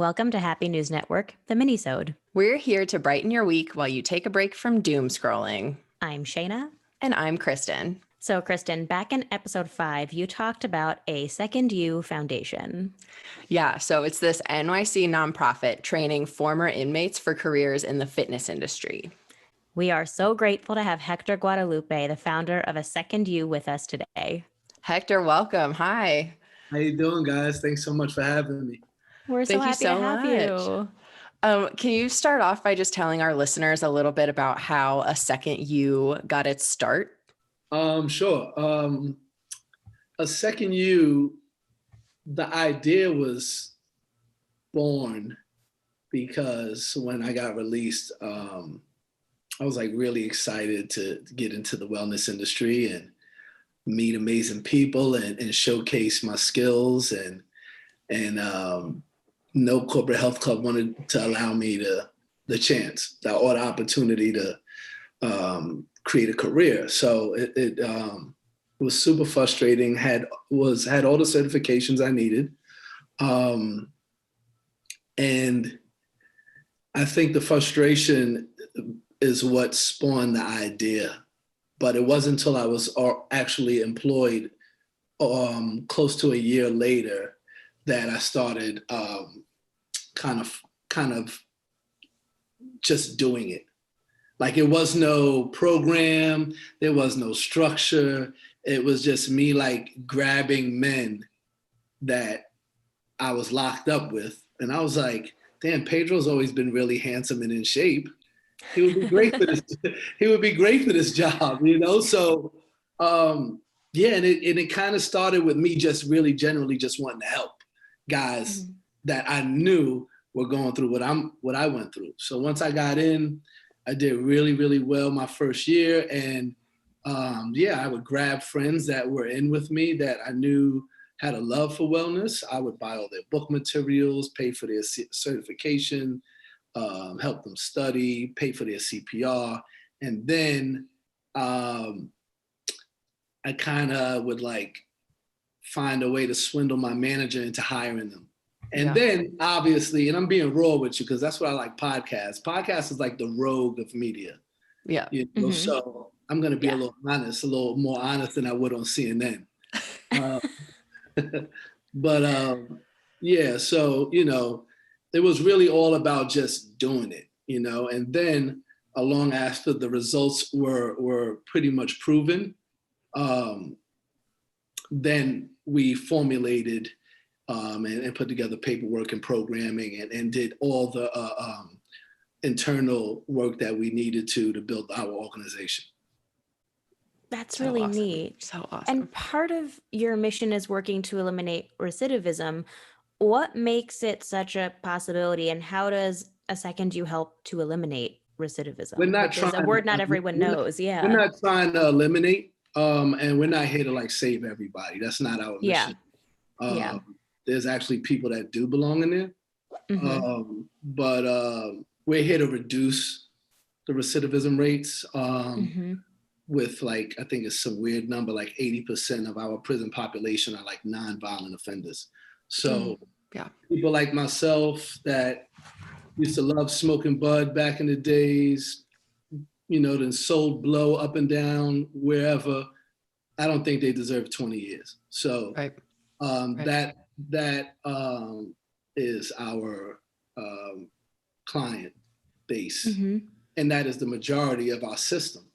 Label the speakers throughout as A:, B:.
A: Welcome to Happy News Network, the Minisode.
B: We're here to brighten your week while you take a break from doom scrolling.
A: I'm Shayna.
B: And I'm Kristin.
A: So, Kristin, back in episode 5, you talked about a Second You Foundation.
B: Yeah, so it's this NYC nonprofit training former inmates for careers in the fitness industry.
A: We are so grateful to have Hector Guadalupe, the founder of A Second You, with us today.
B: Hector, welcome. Hi.
C: How you doing, guys? Thanks so much for having me.
A: We're so happy to have you.
B: Can you start off by just telling our listeners a little bit about how A Second You got its start?
C: Sure. A Second You, the idea was born because when I got released, I was like really excited to get into the wellness industry and meet amazing people and showcase my skills and no corporate health club wanted to allow me the chance or the opportunity to create a career. So it was super frustrating. Had all the certifications I needed, and I think the frustration is what spawned the idea. But it wasn't until I was actually employed close to a year later that I started kind of just doing it. Like it was no program, there was no structure. It was just me like grabbing men that I was locked up with. And I was like, damn, Pedro's always been really handsome and in shape. He would be great for this. He would be great for this job, you know? So yeah, and it kind of started with me just really generally just wanting to help guys that I knew were going through what I went through. So once I got in, I did really, really well my first year. And I would grab friends that were in with me that I knew had a love for wellness. I would buy all their book materials, pay for their certification, help them study, pay for their CPR. And then I kind of would like find a way to swindle my manager into hiring them. And then obviously, and I'm being raw with you because that's what I like podcasts. Podcasts is like the rogue of media.
B: Yeah.
C: You know? So I'm going to be a little more honest than I would on CNN. So, you know, it was really all about just doing it, you know, and then along after the results were pretty much proven, then we formulated and put together paperwork and programming and did all the internal work that we needed to build our organization.
A: That's so really awesome. Neat.
B: So awesome.
A: And part of your mission is working to eliminate recidivism. What makes it such a possibility, and how does A Second You help to eliminate recidivism? Which is a word not everyone knows.
C: We're not trying to eliminate, and we're not here to like save everybody. That's not our mission. There's actually people that do belong in there, but we're here to reduce the recidivism rates. With like, I think it's some weird number, like 80% of our prison population are like non-violent offenders. So people like myself that used to love smoking bud back in the days, you know, then sold blow up and down wherever, I don't think they deserve 20 years. So that is our client base. And that is the majority of our system.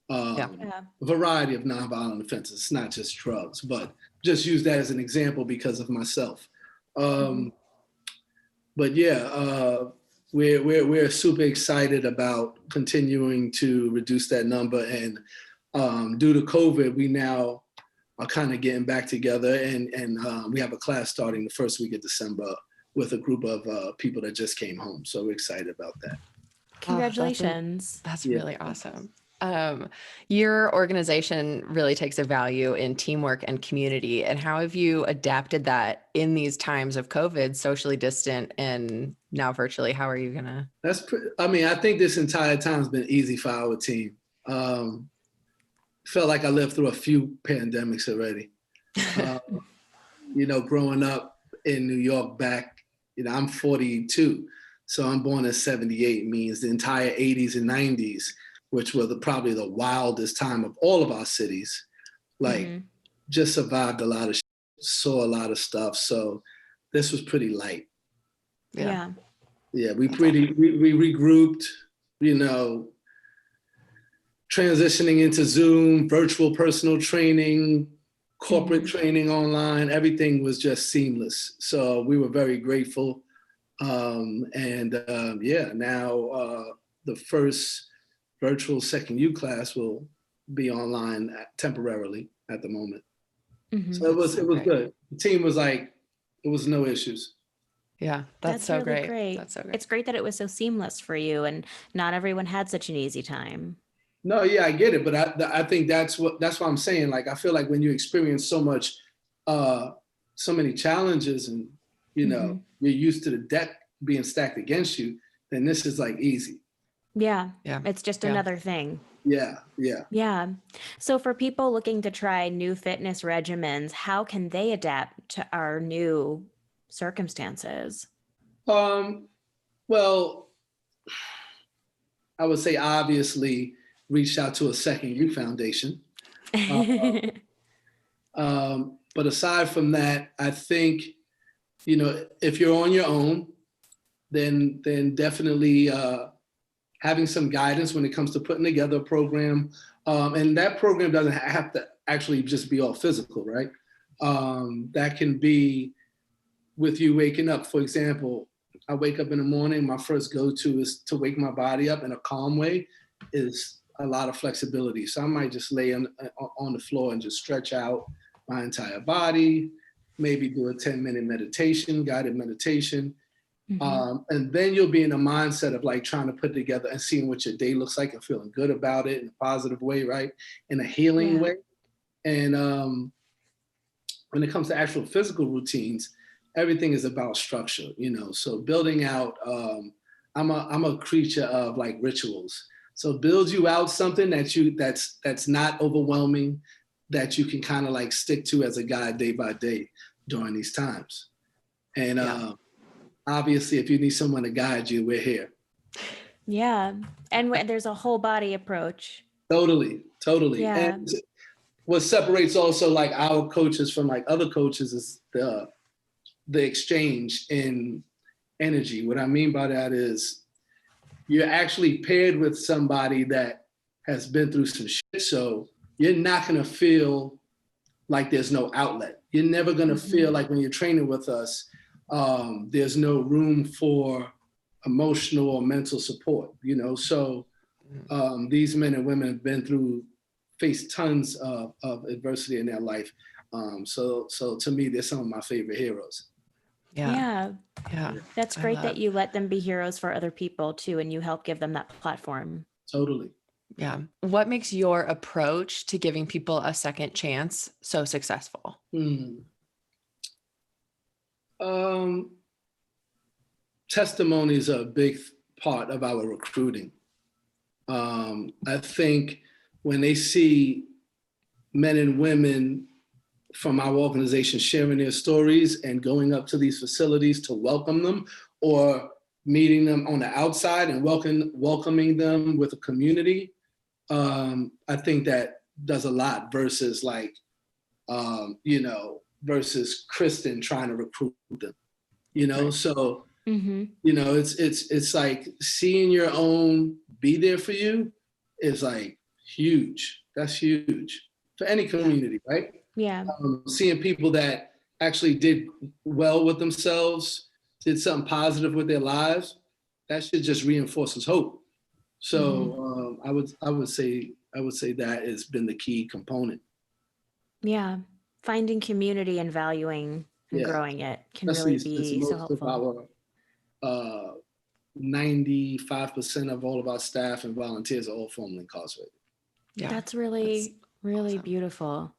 C: A variety of nonviolent offenses. It's not just drugs, but just use that as an example because of myself. But we're super excited about continuing to reduce that number. And due to COVID, we now are kind of getting back together, and we have a class starting the first week of December with a group of people that just came home. So we're excited about that.
A: Congratulations.
B: That's really awesome. Your organization really takes a value in teamwork and community. And how have you adapted that in these times of COVID, socially distant and now virtually? How are you gonna?
C: I think this entire time has been easy for our team. Felt like I lived through a few pandemics already. You know, growing up in New York back I'm 42. So I'm born in 78, means the entire 80s and 90s, which were probably the wildest time of all of our cities. Like, just survived a lot of saw a lot of stuff. So this was pretty light.
A: Yeah.
C: Yeah, we regrouped, transitioning into Zoom, virtual personal training, corporate training online, everything was just seamless. So we were very grateful. Now the first virtual second U class will be online temporarily at the moment. So it was good. The team was like, it was no issues.
B: Yeah, that's so
A: really
B: great. That's so great.
A: It's great that it was so seamless for you, and not everyone had such an easy time.
C: No, yeah, I get it, but I think that's what I'm saying. Like, I feel like when you experience so many challenges, and you're used to the deck being stacked against you, then this is like easy.
A: Yeah, it's just another thing.
C: Yeah.
A: So for people looking to try new fitness regimens, how can they adapt to our new circumstances?
C: Well, I would say obviously reach out to a Second U Foundation. But aside from that, I think, if you're on your own, then definitely having some guidance when it comes to putting together a program. And that program doesn't have to actually just be all physical, right? That can be with you waking up. For example, I wake up in the morning, my first go-to is to wake my body up in a calm way, is a lot of flexibility. So I might just lay on the floor and just stretch out my entire body, maybe do a 10-minute meditation, guided meditation. And then you'll be in a mindset of like trying to put together and seeing what your day looks like and feeling good about it in a positive way, right? In a healing way. And when it comes to actual physical routines, everything is about structure, so building out, I'm a creature of like rituals. So build you out something that's not overwhelming, that you can kind of like stick to as a guide day by day during these times. And obviously, if you need someone to guide you, we're here.
A: Yeah. And there's a whole body approach.
C: Totally.
A: Yeah.
C: And what separates also like our coaches from like other coaches is the exchange in energy. What I mean by that is you're actually paired with somebody that has been through some shit. So you're not going to feel like there's no outlet. You're never going to feel like when you're training with us, there's no room for emotional or mental support, So these men and women have faced tons of adversity in their life. So to me, they're some of my favorite heroes.
A: Yeah. That's great that you let them be heroes for other people too, and you help give them that platform.
C: Totally.
B: Yeah. What makes your approach to giving people a second chance so successful?
C: Testimonies are a big part of our recruiting. I think when they see men and women from our organization sharing their stories and going up to these facilities to welcome them, or meeting them on the outside and welcoming them with a community, I think that does a lot versus like, versus Kristin trying to recruit them, So, it's like seeing your own be there for you is like huge. That's huge for any community, right?
A: Yeah.
C: Seeing people that actually did well with themselves, did something positive with their lives, that should just reinforces hope. So I would say that has been the key component.
A: Yeah. Finding community and valuing and growing it can really be so helpful.
C: Our 95% of all of our staff and volunteers are all formerly incarcerated.
A: Yeah, that's really awesome. Beautiful.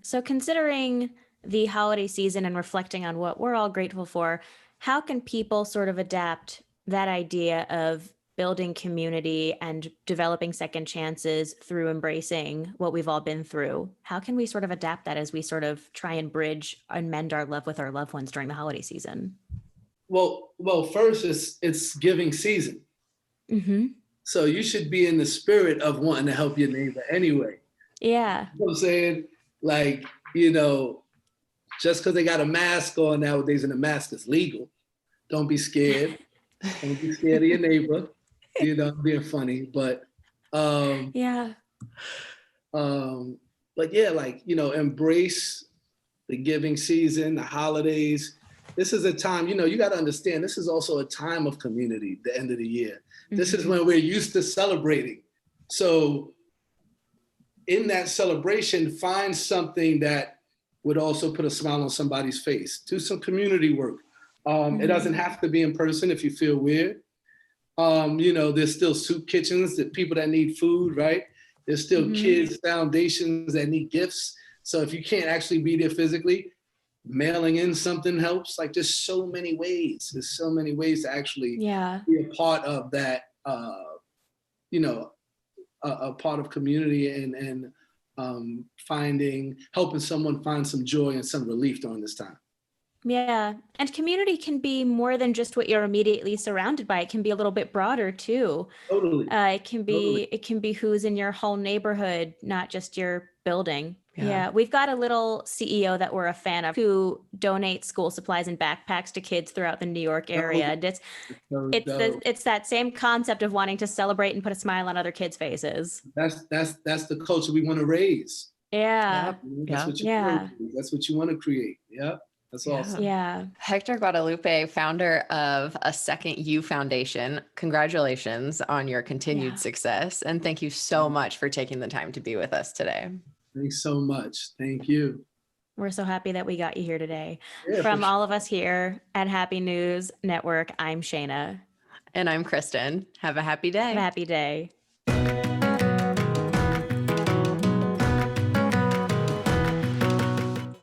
A: So considering the holiday season and reflecting on what we're all grateful for, how can people sort of adapt that idea of building community and developing second chances through embracing what we've all been through? How can we sort of adapt that as we sort of try and bridge and mend our love with our loved ones during the holiday season?
C: Well, first it's giving season.
A: Mm-hmm.
C: So you should be in the spirit of wanting to help your neighbor anyway.
A: Yeah.
C: You know what I'm saying? Like, you know, just because they got a mask on nowadays and the mask is legal, don't be scared. Don't be scared of your neighbor. You know, I'm being funny. But
A: yeah.
C: But yeah, like, you know, embrace the giving season, the holidays. This is a time, you know, you got to understand, this is also a time of community, the end of the year. This is when we're used to celebrating. So in that celebration, find something that would also put a smile on somebody's face. Do some community work. It doesn't have to be in person if you feel weird. You know, there's still soup kitchens, that people that need food, right? There's still kids, foundations that need gifts. So if you can't actually be there physically, mailing in something helps. Like, there's so many ways. There's so many ways to actually be a part of that, you know, a part of community and helping someone find some joy and some relief during this time.
A: Yeah. And community can be more than just what you're immediately surrounded by. It can be a little bit broader too.
C: Totally.
A: It can be who's in your whole neighborhood, not just your building. Yeah. We've got a little CEO that we're a fan of who donates school supplies and backpacks to kids throughout the New York area. And it's that same concept of wanting to celebrate and put a smile on other kids' faces.
C: That's the culture we want to raise.
A: Yeah.
C: That's what you want to create. Yeah. That's awesome.
A: Yeah.
B: Hector Guadalupe, founder of A Second You Foundation. Congratulations on your continued success. And thank you so much for taking the time to be with us today.
C: Thanks so much. Thank you.
A: We're so happy that we got you here today. From all of us here at Happy News Network, I'm Shayna.
B: And I'm Kristin. Have a happy day.
A: Have a happy day.